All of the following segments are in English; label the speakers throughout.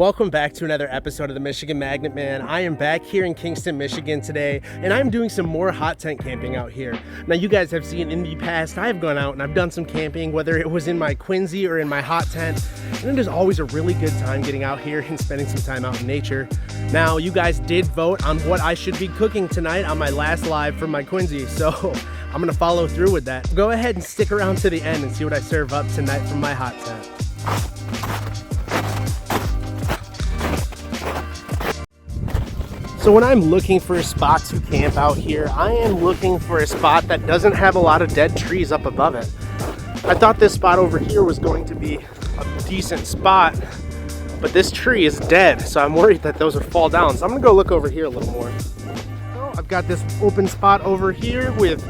Speaker 1: Welcome back to another episode of the Michigan Magnet Man. I am back here in Kingston, Michigan today, and I'm doing some more hot tent camping out here. Now, you guys have seen in the past, I've gone out and I've done some camping, whether it was in my Quincy or in my hot tent, and it is always a really good time getting out here and spending some time out in nature. Now, you guys did vote on what I should be cooking tonight on my last live from my Quincy, so I'm gonna follow through with that. Go ahead and stick around to the end and see what I serve up tonight from my hot tent. So when I'm looking for a spot to camp out here, I am looking for a spot that doesn't have a lot of dead trees up above it. I thought this spot over here was going to be a decent spot, but this tree is dead, so I'm worried that those would fall down. So I'm gonna go look over here a little more. So I've got this open spot over here with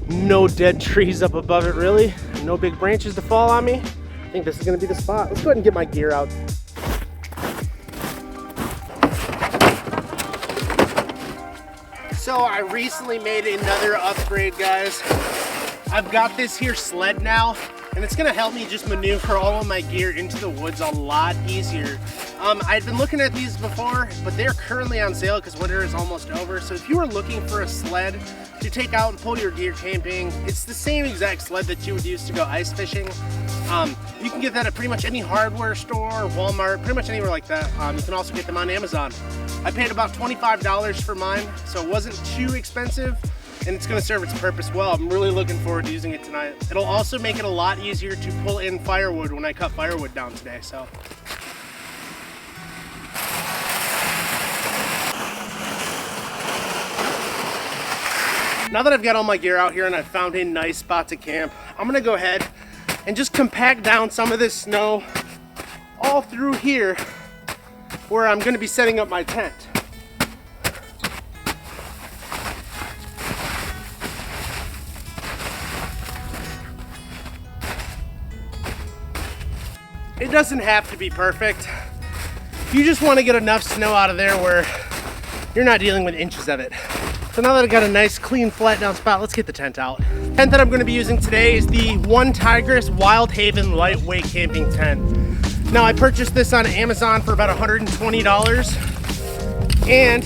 Speaker 1: no dead trees up above it really, no big branches to fall on me. I think this is gonna be the spot. Let's go ahead and get my gear out. So I recently made another upgrade, guys. I've got this here sled now, and it's gonna help me just maneuver all of my gear into the woods a lot easier. I'd been looking at these before, but they're currently on sale because winter is almost over. So if you are looking for a sled to take out and pull your gear camping, it's the same exact sled that you would use to go ice fishing. You can get that at pretty much any hardware store, Walmart, pretty much anywhere like that. You can also get them on Amazon. I paid about $25 for mine, so it wasn't too expensive, and it's gonna serve its purpose well. I'm really looking forward to using it tonight. It'll also make it a lot easier to pull in firewood when I cut firewood down today, so. Now that I've got all my gear out here and I've found a nice spot to camp, I'm gonna go ahead and just compact down some of this snow all through here where I'm gonna be setting up my tent. It doesn't have to be perfect. You just wanna get enough snow out of there where you're not dealing with inches of it. So now that I've got a nice clean flat down spot, let's get the tent out. The tent that I'm gonna be using today is the One Tigris Wild Haven Lightweight Camping Tent. Now I purchased this on Amazon for about $120, and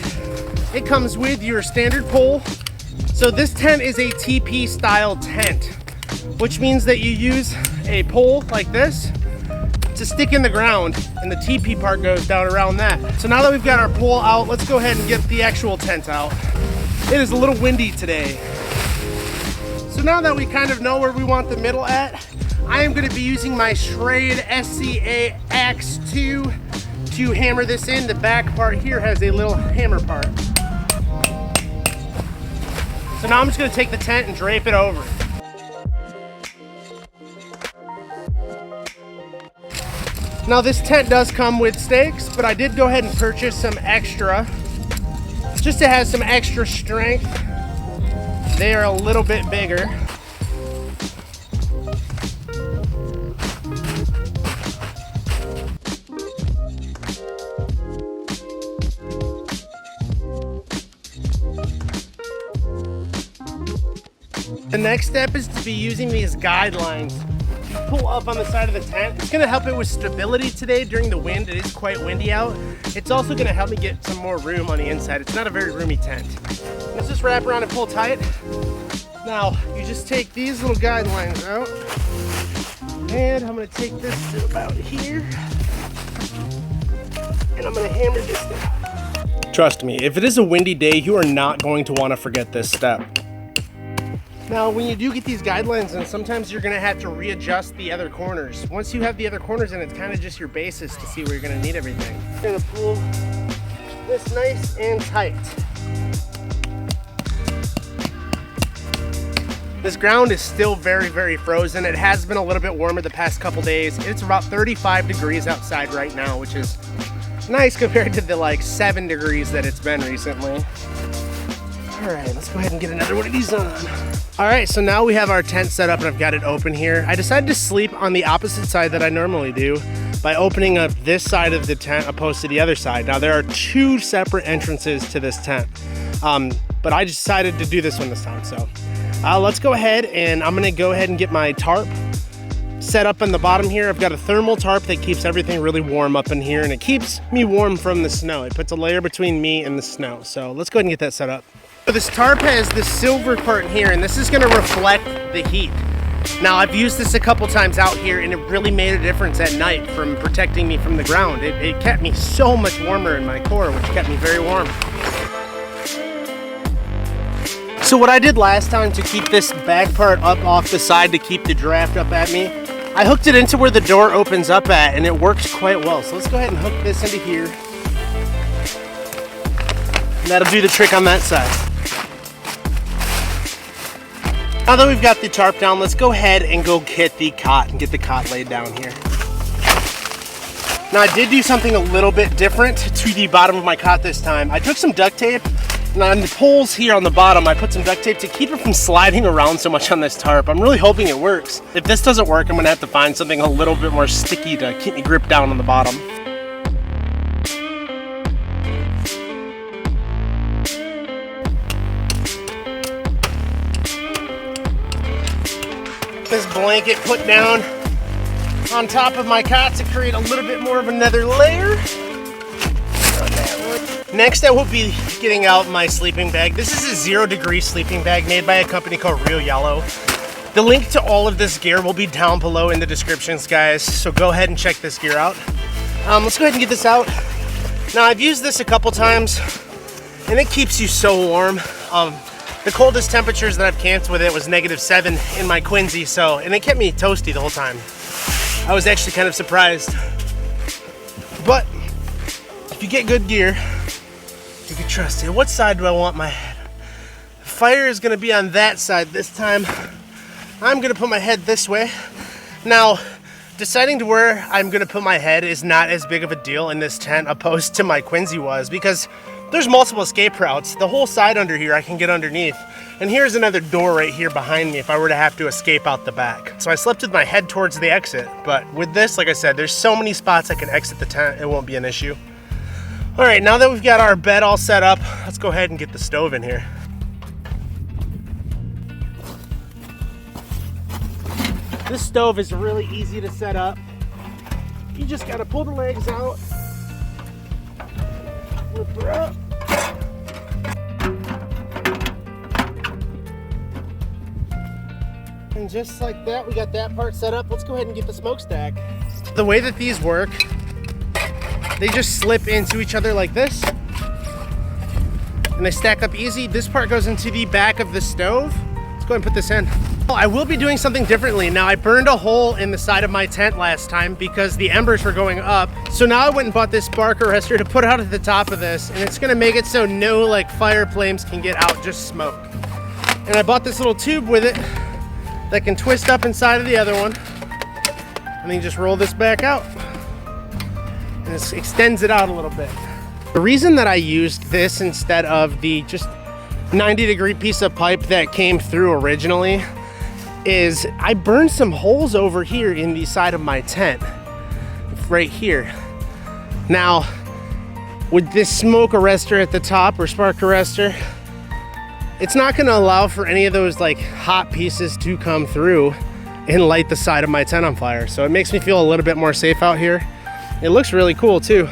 Speaker 1: it comes with your standard pole. So this tent is a TP style tent, which means that you use a pole like this to stick in the ground, and the TP part goes down around that. So now that we've got our pole out, let's go ahead and get the actual tent out. It is a little windy today. So now that we kind of know where we want the middle at, I am going to be using my Schrade SCA Axe 2 to hammer this in. The back part here has a little hammer part. So now I'm just going to take the tent and drape it over. Now this tent does come with stakes, but I did go ahead and purchase some extra just to have some extra strength. They are a little bit bigger. The next step is to be using these guidelines to pull up on the side of the tent. It's gonna help it with stability today during the wind. It is quite windy out. It's also gonna help me get some more room on the inside. It's not a very roomy tent. Let's just wrap around and pull tight. Now, you just take these little guidelines out, and I'm gonna take this to about here, and I'm gonna hammer this down. Trust me, if it is a windy day, you are not going to wanna forget this step. Now, when you do get these guidelines in, sometimes you're gonna have to readjust the other corners. Once you have the other corners in, it's kind of just your basis to see where you're gonna need everything. You're gonna pull this nice and tight. This ground is still very, very frozen. It has been a little bit warmer the past couple days. It's about 35 degrees outside right now, which is nice compared to the like 7 degrees that it's been recently. All right, let's go ahead and get another one of these on. All right, so now we have our tent set up and I've got it open here. I decided to sleep on the opposite side that I normally do by opening up this side of the tent opposed to the other side. Now there are two separate entrances to this tent, but I decided to do this one this time. So let's go ahead and I'm gonna go ahead and get my tarp set up on the bottom here. I've got a thermal tarp that keeps everything really warm up in here, and it keeps me warm from the snow. It puts a layer between me and the snow. So let's go ahead and get that set up. So this tarp has this silver part here, and this is gonna reflect the heat. Now, I've used this a couple times out here, and it really made a difference at night from protecting me from the ground. It kept me so much warmer in my core, which kept me very warm. So what I did last time to keep this back part up off the side to keep the draft up at me, I hooked it into where the door opens up at, and it works quite well. So let's go ahead and hook this into here. And that'll do the trick on that side. Now that we've got the tarp down, let's go ahead and go get the cot and get the cot laid down here. Now I did do something a little bit different to the bottom of my cot this time. I took some duct tape, and on the poles here on the bottom, I put some duct tape to keep it from sliding around so much on this tarp. I'm really hoping it works. If this doesn't work, I'm gonna have to find something a little bit more sticky to keep me gripped down on the bottom. This blanket put down on top of my cot to create a little bit more of another layer. Next, I will be getting out my sleeping bag. This is a 0-degree sleeping bag made by a company called Real Yellow. The link to all of this gear will be down below in the descriptions, guys, so go ahead and check this gear out. Let's go ahead and get this out. Now, I've used this a couple times, and it keeps you so warm. The coldest temperatures that I've camped with it was -7 in my Quincy, and it kept me toasty the whole time. I was actually kind of surprised. But if you get good gear, you can trust it. What side do I want my head? The fire is gonna be on that side this time. I'm gonna put my head this way. Now, deciding to where I'm gonna put my head is not as big of a deal in this tent opposed to my Quincy was, because there's multiple escape routes. The whole side under here I can get underneath. And here's another door right here behind me if I were to have to escape out the back. So I slept with my head towards the exit. But with this, like I said, there's so many spots I can exit the tent, it won't be an issue. All right, now that we've got our bed all set up, let's go ahead and get the stove in here. This stove is really easy to set up. You just gotta pull the legs out, flip her up. And just like that, we got that part set up. Let's go ahead and get the smokestack. The way that these work, they just slip into each other like this, and they stack up easy. This part goes into the back of the stove. Let's go ahead and put this in. I will be doing something differently. Now, I burned a hole in the side of my tent last time because the embers were going up. So now I went and bought this spark arrestor to put out at the top of this, and it's gonna make it so no fire flames can get out, just smoke. And I bought this little tube with it that can twist up inside of the other one, and then you just roll this back out, and it extends it out a little bit. The reason that I used this instead of the just 90-degree piece of pipe that came through originally is I burned some holes over here in the side of my tent, right here. Now, with this smoke arrestor at the top, or spark arrestor, it's not gonna allow for any of those hot pieces to come through and light the side of my tent on fire. So it makes me feel a little bit more safe out here. It looks really cool too.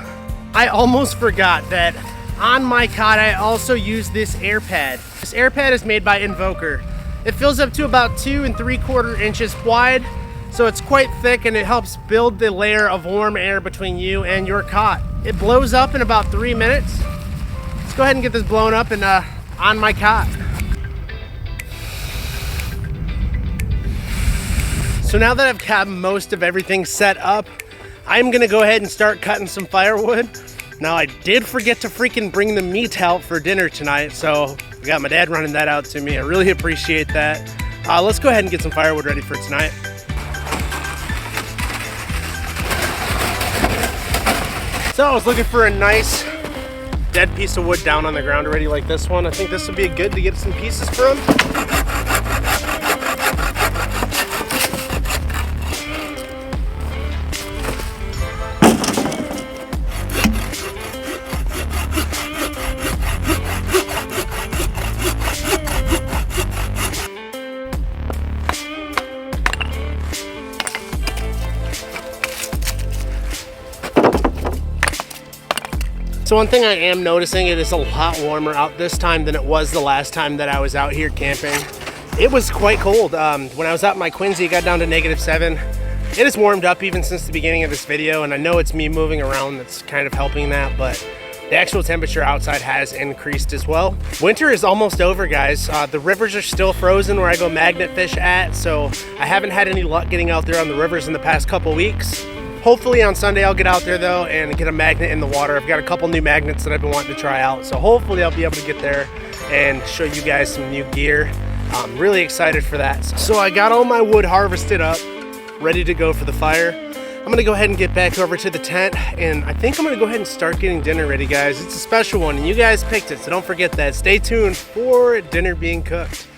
Speaker 1: I almost forgot that on my cot, I also use this air pad. This air pad is made by Invoker. It fills up to about 2 3/4 inches wide, so it's quite thick, and it helps build the layer of warm air between you and your cot. It blows up in about 3 minutes. Let's go ahead and get this blown up and on my cot. So now that I've got most of everything set up, I'm gonna go ahead and start cutting some firewood. Now, I did forget to freaking bring the meat out for dinner tonight, so I got my dad running that out to me. I really appreciate that. Let's go ahead and get some firewood ready for tonight. So I was looking for a nice dead piece of wood down on the ground already like this one. I think this would be good to get some pieces from. So one thing I am noticing, it is a lot warmer out this time than it was the last time that I was out here camping. It was quite cold. When I was out in my Quincy, it got down to -7. It has warmed up even since the beginning of this video, and I know it's me moving around that's kind of helping that, but the actual temperature outside has increased as well. Winter is almost over, guys. The rivers are still frozen where I go magnet fish at, so I haven't had any luck getting out there on the rivers in the past couple weeks. Hopefully on Sunday I'll get out there though and get a magnet in the water. I've got a couple new magnets that I've been wanting to try out, so hopefully I'll be able to get there and show you guys some new gear. I'm really excited for that. So I got all my wood harvested up, ready to go for the fire. I'm gonna go ahead and get back over to the tent, and I think I'm gonna go ahead and start getting dinner ready, guys. It's a special one, and you guys picked it, so don't forget that. Stay tuned for dinner being cooked.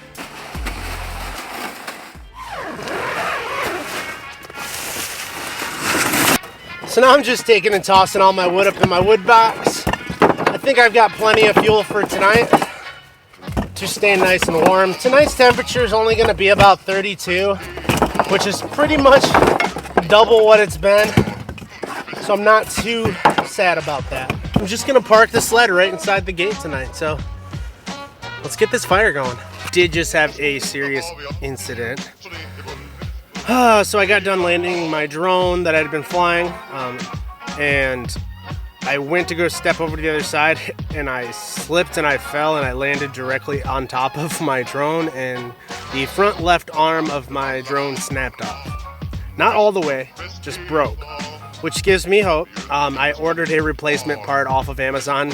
Speaker 1: So now I'm just taking and tossing all my wood up in my wood box. I think I've got plenty of fuel for tonight. Just staying nice and warm. Tonight's temperature is only gonna be about 32, which is pretty much double what it's been. So I'm not too sad about that. I'm just gonna park the sled right inside the gate tonight. So let's get this fire going. Did just have a serious incident. So I got done landing my drone that I'd been flying, and I went to go step over to the other side, and I slipped and I fell, and I landed directly on top of my drone, and the front left arm of my drone snapped off. Not all the way, just broke, which gives me hope. I ordered a replacement part off of Amazon.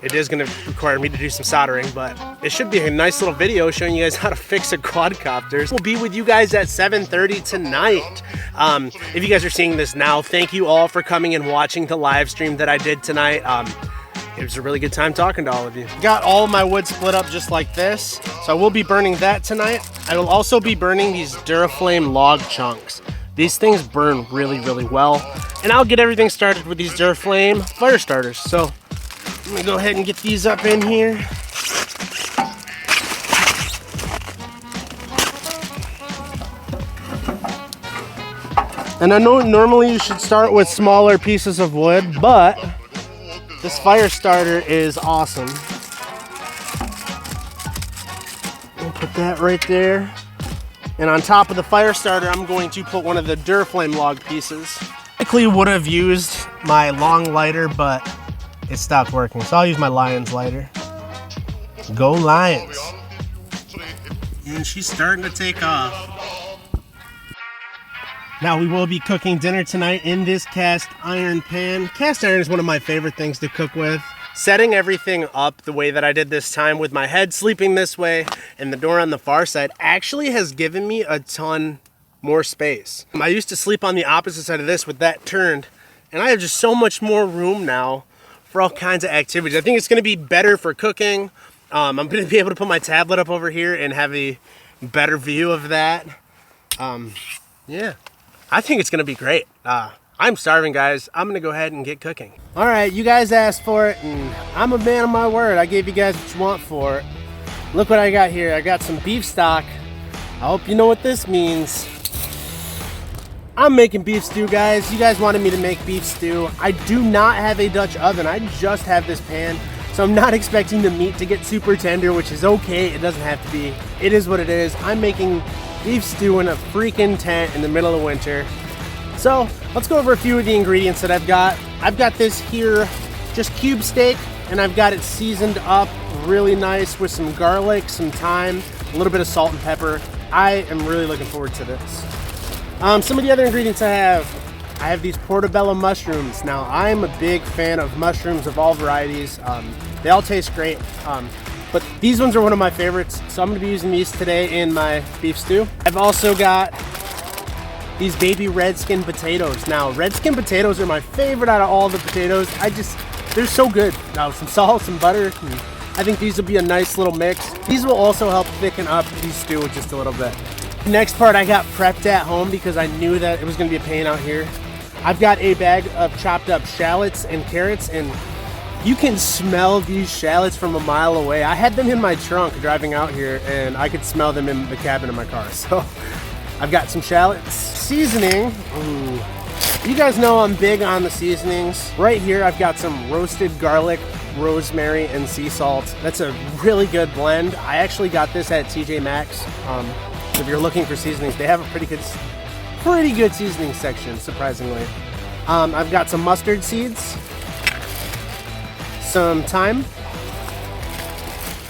Speaker 1: It is going to require me to do some soldering, but it should be a nice little video showing you guys how to fix a quadcopter. We'll be with you guys at 7:30 tonight. If you guys are seeing this now, thank you all for coming and watching the live stream that I did tonight. It was a really good time talking to all of you. Got all my wood split up just like this, so I will be burning that tonight. I will also be burning these Duraflame log chunks. These things burn really, really well, and I'll get everything started with these Duraflame fire starters. So let me go ahead and get these up in here. And I know normally you should start with smaller pieces of wood, but this fire starter is awesome. We'll put that right there. And on top of the fire starter, I'm going to put one of the Duraflame log pieces. I likely would have used my long lighter, but it stopped working. So I'll use my Lions lighter. Go Lions. And she's starting to take off. Now we will be cooking dinner tonight in this cast iron pan. Cast iron is one of my favorite things to cook with. Setting everything up the way that I did this time with my head sleeping this way and the door on the far side actually has given me a ton more space. I used to sleep on the opposite side of this with that turned, and I have just so much more room now for all kinds of activities. I think it's gonna be better for cooking. I'm gonna be able to put my tablet up over here and have a better view of that. Yeah. I think it's gonna be great. I'm starving, guys. I'm gonna go ahead and get cooking. All right, you guys asked for it, and I'm a man of my word. I gave you guys what you want for it. Look what I got here. I got some beef stock. I hope you know what this means. I'm making beef stew, guys. You guys wanted me to make beef stew. I do not have a Dutch oven. I just have this pan, so I'm not expecting the meat to get super tender, which is okay. It doesn't have to be. It is what it is. I'm making beef stew in a freaking tent in the middle of winter. So let's go over a few of the ingredients that I've got. I've got this here, just cube steak, and I've got it seasoned up really nice with some garlic, some thyme, a little bit of salt and pepper. I am really looking forward to this. Some of the other ingredients I have these portobello mushrooms. Now I'm a big fan of mushrooms of all varieties. They all taste great. But these ones are one of my favorites, so I'm gonna be using these today in my beef stew. I've also got these baby red skin potatoes. Now, red skin potatoes are my favorite out of all the potatoes. They're so good. Now, some salt, some butter, and I think these will be a nice little mix. These will also help thicken up the stew just a little bit. Next part I got prepped at home because I knew that it was gonna be a pain out here. I've got a bag of chopped up shallots and carrots, and you can smell these shallots from a mile away. I had them in my trunk driving out here, and I could smell them in the cabin of my car. So I've got some shallots. Seasoning. Ooh. You guys know I'm big on the seasonings. Right here, I've got some roasted garlic, rosemary, and sea salt. That's a really good blend. I actually got this at TJ Maxx. So if you're looking for seasonings, they have a pretty good seasoning section, surprisingly. I've got some mustard seeds, some thyme,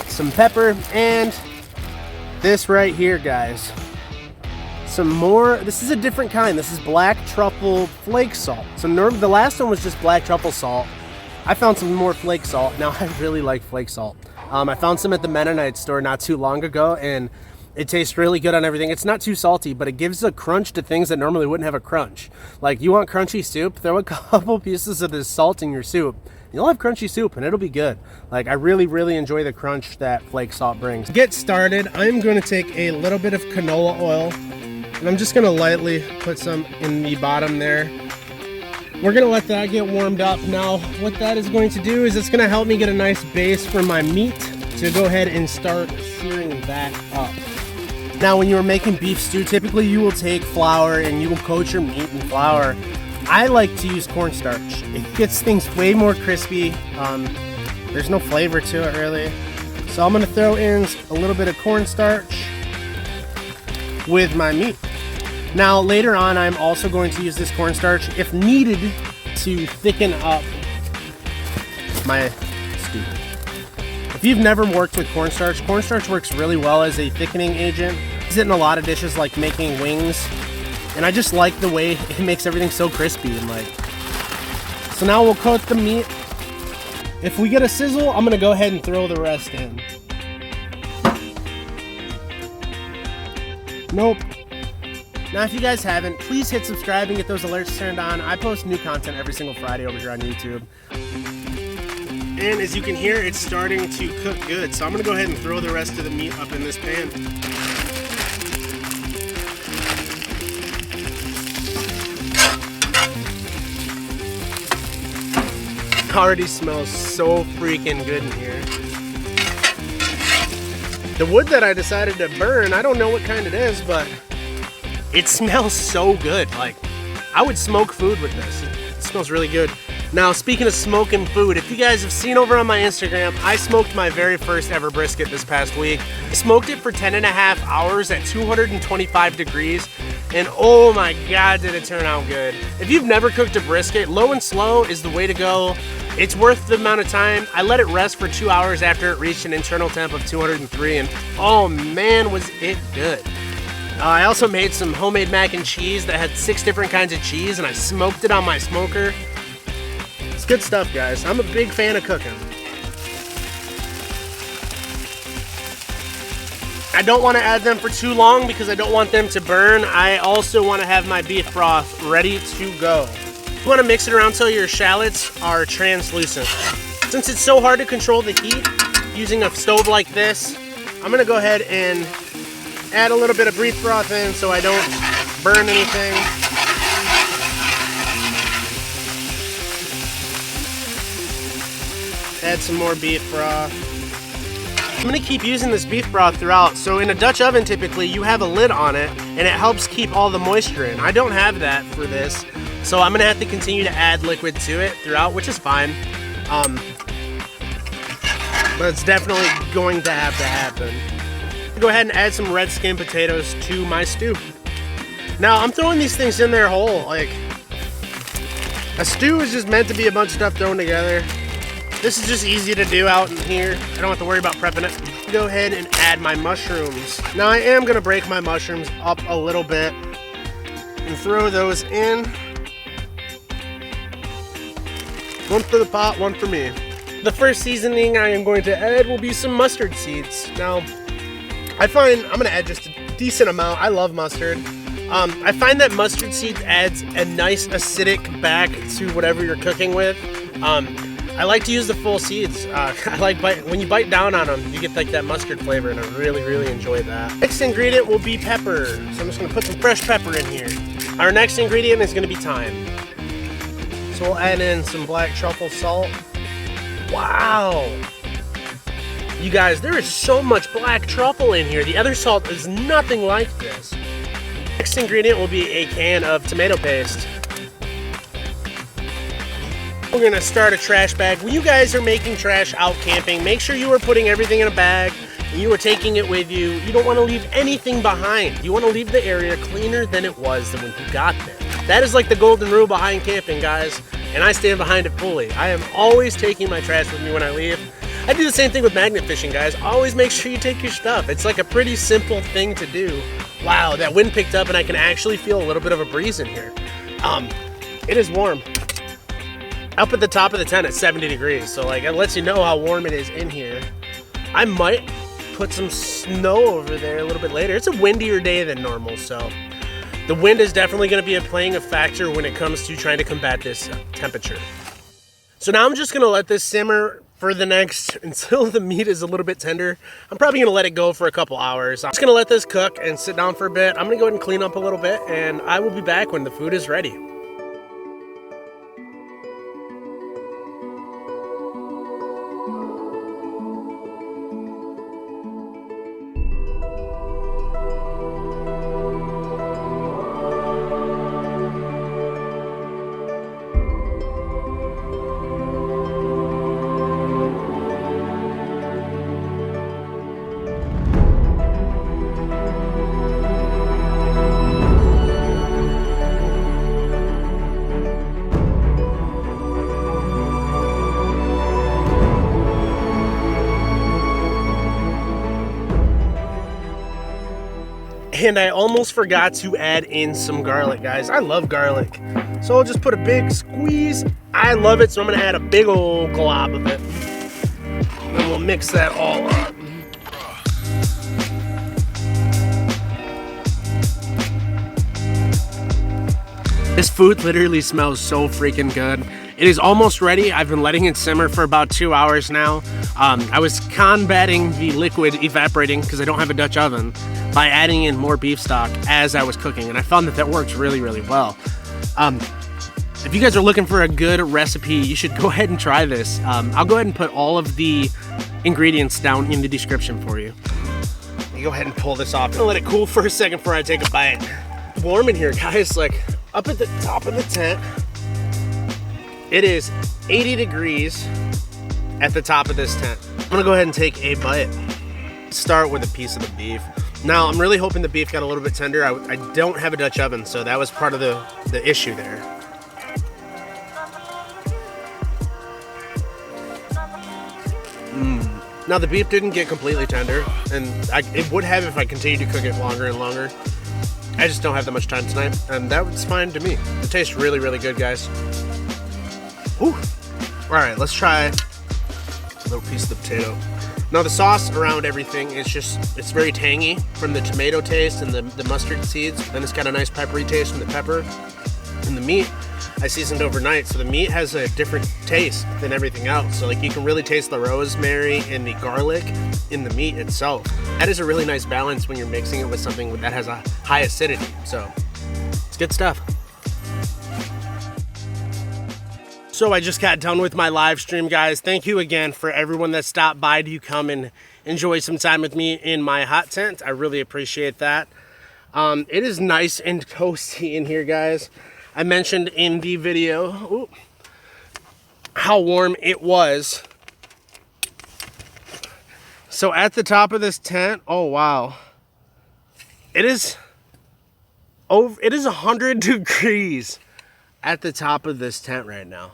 Speaker 1: some pepper, and this right here, guys. Some more, this is a different kind. This is black truffle flake salt. So the last one was just black truffle salt. I found some more flake salt. Now I really like flake salt. I found some at the Mennonite store not too long ago, and it tastes really good on everything. It's not too salty, but it gives a crunch to things that normally wouldn't have a crunch. Like, you want crunchy soup? Throw a couple pieces of this salt in your soup. You'll have crunchy soup and it'll be good. Like, I really, really enjoy the crunch that flake salt brings. To get started, I'm going to take a little bit of canola oil, and I'm just going to lightly put some in the bottom there. We're going to let that get warmed up. Now, what that is going to do is it's going to help me get a nice base for my meat to go ahead and start searing that up. Now, when you're making beef stew, typically you will take flour and you will coat your meat in flour. I like to use cornstarch. It gets things way more crispy. There's no flavor to it really. So I'm gonna throw in a little bit of cornstarch with my meat. Now, later on, I'm also going to use this cornstarch, if needed, to thicken up my stew. If you've never worked with cornstarch, cornstarch works really well as a thickening agent. Use it in a lot of dishes like making wings. And I just like the way it makes everything so crispy and like. So now we'll coat the meat. If we get a sizzle, I'm gonna go ahead and throw the rest in. Nope. Now, if you guys haven't, please hit subscribe and get those alerts turned on. I post new content every single Friday over here on YouTube. And as you can hear, it's starting to cook good. So I'm gonna go ahead and throw the rest of the meat up in this pan. Already smells so freaking good in here. The wood that I decided to burn, I don't know what kind it is, but it smells so good. Like, I would smoke food with this. It smells really good. Now, speaking of smoking food, if you guys have seen over on my Instagram, I smoked my very first ever brisket this past week. I smoked it for 10.5 hours at 225 degrees, and oh my God, did it turn out good. If you've never cooked a brisket, low and slow is the way to go. It's worth the amount of time. I let it rest for 2 hours after it reached an internal temp of 203, and oh man, was it good. I also made some homemade mac and cheese that had 6 different kinds of cheese, and I smoked it on my smoker. It's good stuff, guys. I'm a big fan of cooking. I don't want to add them for too long because I don't want them to burn. I also want to have my beef broth ready to go. You want to mix it around till your shallots are translucent. Since it's so hard to control the heat using a stove like this, I'm going to go ahead and add a little bit of beef broth in so I don't burn anything. Add some more beef broth. I'm gonna keep using this beef broth throughout. So in a Dutch oven, typically you have a lid on it and it helps keep all the moisture in. I don't have that for this, so I'm gonna have to continue to add liquid to it throughout, which is fine. But it's definitely going to have to happen. Go ahead and add some red skin potatoes to my stew. Now I'm throwing these things in there whole. Like, a stew is just meant to be a bunch of stuff thrown together. This is just easy to do out in here. I don't have to worry about prepping it. Go ahead and add my mushrooms. Now I am gonna break my mushrooms up a little bit and throw those in. One for the pot, one for me. The first seasoning I am going to add will be some mustard seeds. Now, I find I'm gonna add just a decent amount. I love mustard. I find that mustard seeds adds a nice acidic back to whatever you're cooking with. I like to use the full seeds. I like when you bite down on them, you get like that mustard flavor, and I really, really enjoy that. Next ingredient will be pepper. So I'm just gonna put some fresh pepper in here. Our next ingredient is gonna be thyme. So we'll add in some black truffle salt. Wow. You guys, there is so much black truffle in here. The other salt is nothing like this. Next ingredient will be a can of tomato paste. We're gonna start a trash bag. When you guys are making trash out camping, make sure you are putting everything in a bag and you are taking it with you. You don't want to leave anything behind. You want to leave the area cleaner than it was when you got there. That is like the golden rule behind camping, guys, and I stand behind it fully. I am always taking my trash with me when I leave. I do the same thing with magnet fishing, guys. Always make sure you take your stuff. It's like a pretty simple thing to do. Wow, that wind picked up and I can actually feel a little bit of a breeze in here. It is warm. Up at the top of the tent at 70 degrees, so like it lets you know how warm it is in here. I might put some snow over there a little bit later. It's a windier day than normal, so the wind is definitely going to be playing a factor when it comes to trying to combat this temperature. So now I'm just going to let this simmer for the next, until the meat is a little bit tender. I'm probably going to let it go for a couple hours. I'm just going to let this cook and sit down for a bit. I'm going to go ahead and clean up a little bit, and I will be back when the food is ready. And I almost forgot to add in some garlic, guys. I love garlic. So I'll just put a big squeeze. I love it, so I'm gonna add a big old glob of it. And we'll mix that all up. This food literally smells so freaking good. It is almost ready. I've been letting it simmer for about 2 hours now. I was combating the liquid evaporating because I don't have a Dutch oven by adding in more beef stock as I was cooking, and I found that works really, really well. If you guys are looking for a good recipe, you should go ahead and try this. I'll go ahead and put all of the ingredients down in the description for you. Let me go ahead and pull this off. I'm gonna let it cool for a second before I take a bite. Warm in here, guys. Like up at the top of the tent, it is 80 degrees at the top of this tent. I'm gonna go ahead and take a bite. Start with a piece of the beef. Now, I'm really hoping the beef got a little bit tender. I don't have a Dutch oven, so that was part of the issue there. Now, the beef didn't get completely tender, and it would have if I continued to cook it longer and longer. I just don't have that much time tonight, and that was fine to me. It tastes really, really good, guys. Whew. All right, let's try a little piece of the potato. Now the sauce around everything is it's very tangy from the tomato taste and the mustard seeds. Then it's got a nice peppery taste from the pepper. And the meat, I seasoned overnight, so the meat has a different taste than everything else. So like you can really taste the rosemary and the garlic in the meat itself. That is a really nice balance when you're mixing it with something that has a high acidity. So it's good stuff. So I just got done with my live stream, guys. Thank you again for everyone that stopped by to come and enjoy some time with me in my hot tent. I really appreciate that. It is nice and toasty in here, guys. I mentioned in the video how warm it was. So at the top of this tent, oh wow, it is 100 degrees at the top of this tent right now.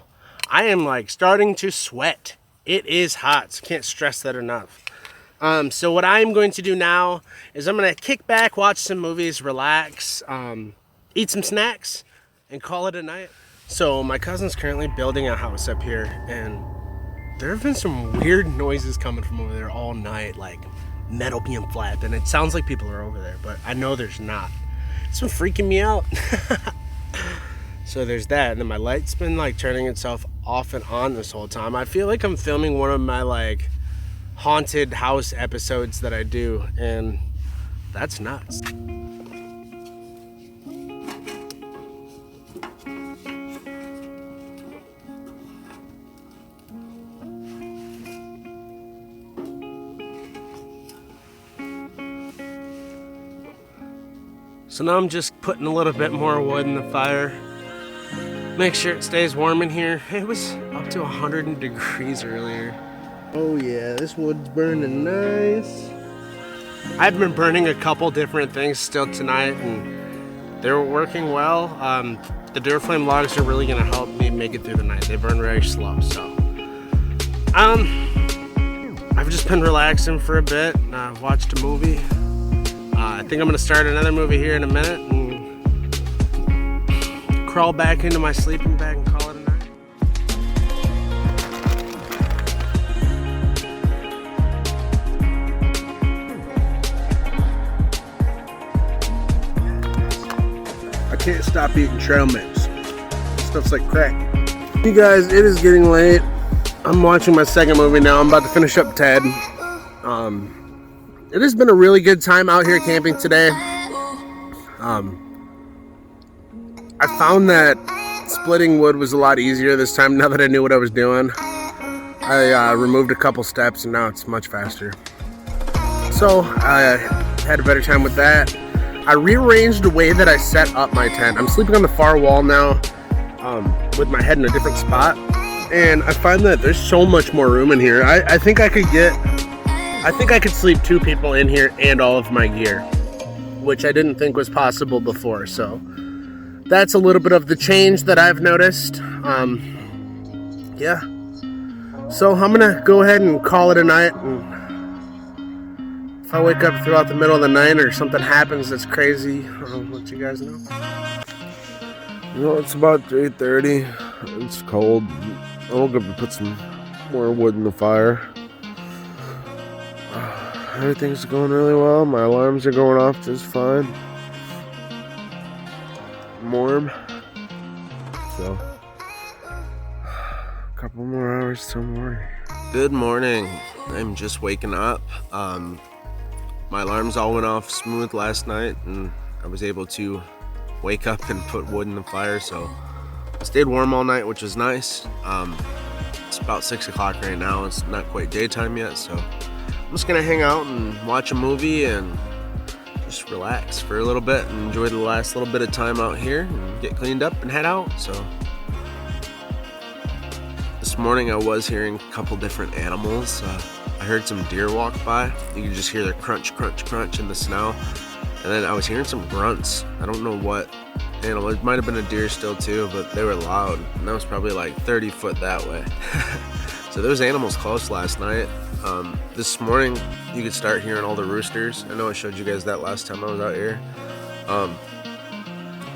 Speaker 1: I am like starting to sweat. It is hot, so can't stress that enough. So what I'm going to do now is I'm gonna kick back, watch some movies, relax, eat some snacks, and call it a night. So my cousin's currently building a house up here, and there have been some weird noises coming from over there all night, like metal being flapped, and it sounds like people are over there, but I know there's not. It's been freaking me out. So there's that, and then my light's been like turning itself off and on this whole time. I feel like I'm filming one of my like haunted house episodes that I do, and that's nuts. So now I'm just putting a little bit more wood in the fire. Make sure it stays warm in here. It was up to 100 degrees earlier. Oh yeah, this wood's burning nice. I've been burning a couple different things still tonight, and they're working well. The Duraflame logs are really gonna help me make it through the night. They burn very slow, so. I've just been relaxing for a bit, and I've watched a movie. I think I'm gonna start another movie here in a minute and crawl back into my sleeping bag and call it a night.
Speaker 2: I can't stop eating trail mix. This stuff's like crack. You guys, it is getting late. I'm watching my second movie now. I'm about to finish up Ted. It has been a really good time out here camping today. I found that splitting wood was a lot easier this time now that I knew what I was doing. I removed a couple steps and now it's much faster. So I had a better time with that. I rearranged the way that I set up my tent. I'm sleeping on the far wall now with my head in a different spot. And I find that there's so much more room in here. I think I could sleep 2 people in here and all of my gear, which I didn't think was possible before. So that's a little bit of the change that I've noticed. Yeah. So I'm gonna go ahead and call it a night. And if I wake up throughout the middle of the night or something happens that's crazy, I'll let you guys know.
Speaker 3: You know, it's about 8:30. It's cold. I'm gonna put some more wood in the fire. Everything's going really well. My alarms are going off just fine. I'm warm. So, a couple more hours till morning.
Speaker 4: Good morning. I'm just waking up. My alarms all went off smooth last night, and I was able to wake up and put wood in the fire, so I stayed warm all night, which was nice. It's about 6 o'clock right now. It's not quite daytime yet, so I'm just gonna hang out and watch a movie and just relax for a little bit and enjoy the last little bit of time out here and get cleaned up and head out. So this morning I was hearing a couple different animals. I heard some deer walk by. You could just hear their crunch, crunch, crunch in the snow. And then I was hearing some grunts. I don't know what animal. It might have been a deer still too, but they were loud. And that was probably like 30 foot that way. So there was animals close last night. This morning you could start hearing all the roosters. I know I showed you guys that last time I was out here.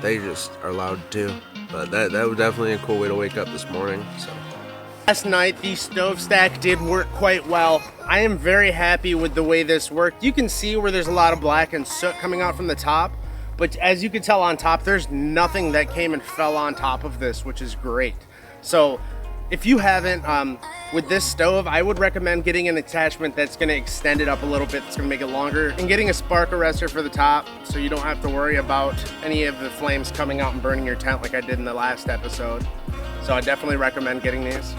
Speaker 4: They just are loud too. But that was definitely a cool way to wake up this morning. So.
Speaker 1: Last night, the stove stack did work quite well. I am very happy with the way this worked. You can see where there's a lot of black and soot coming out from the top, but as you can tell on top, there's nothing that came and fell on top of this, which is great. So if you haven't, with this stove, I would recommend getting an attachment that's gonna extend it up a little bit, that's gonna make it longer, and getting a spark arrestor for the top so you don't have to worry about any of the flames coming out and burning your tent like I did in the last episode. So I definitely recommend getting these.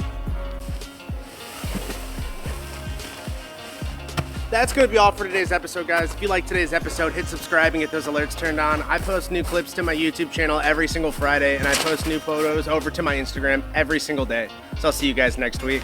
Speaker 1: That's going to be all for today's episode, guys. If you like today's episode, hit subscribe and get those alerts turned on. I post new clips to my YouTube channel every single Friday, and I post new photos over to my Instagram every single day. So I'll see you guys next week.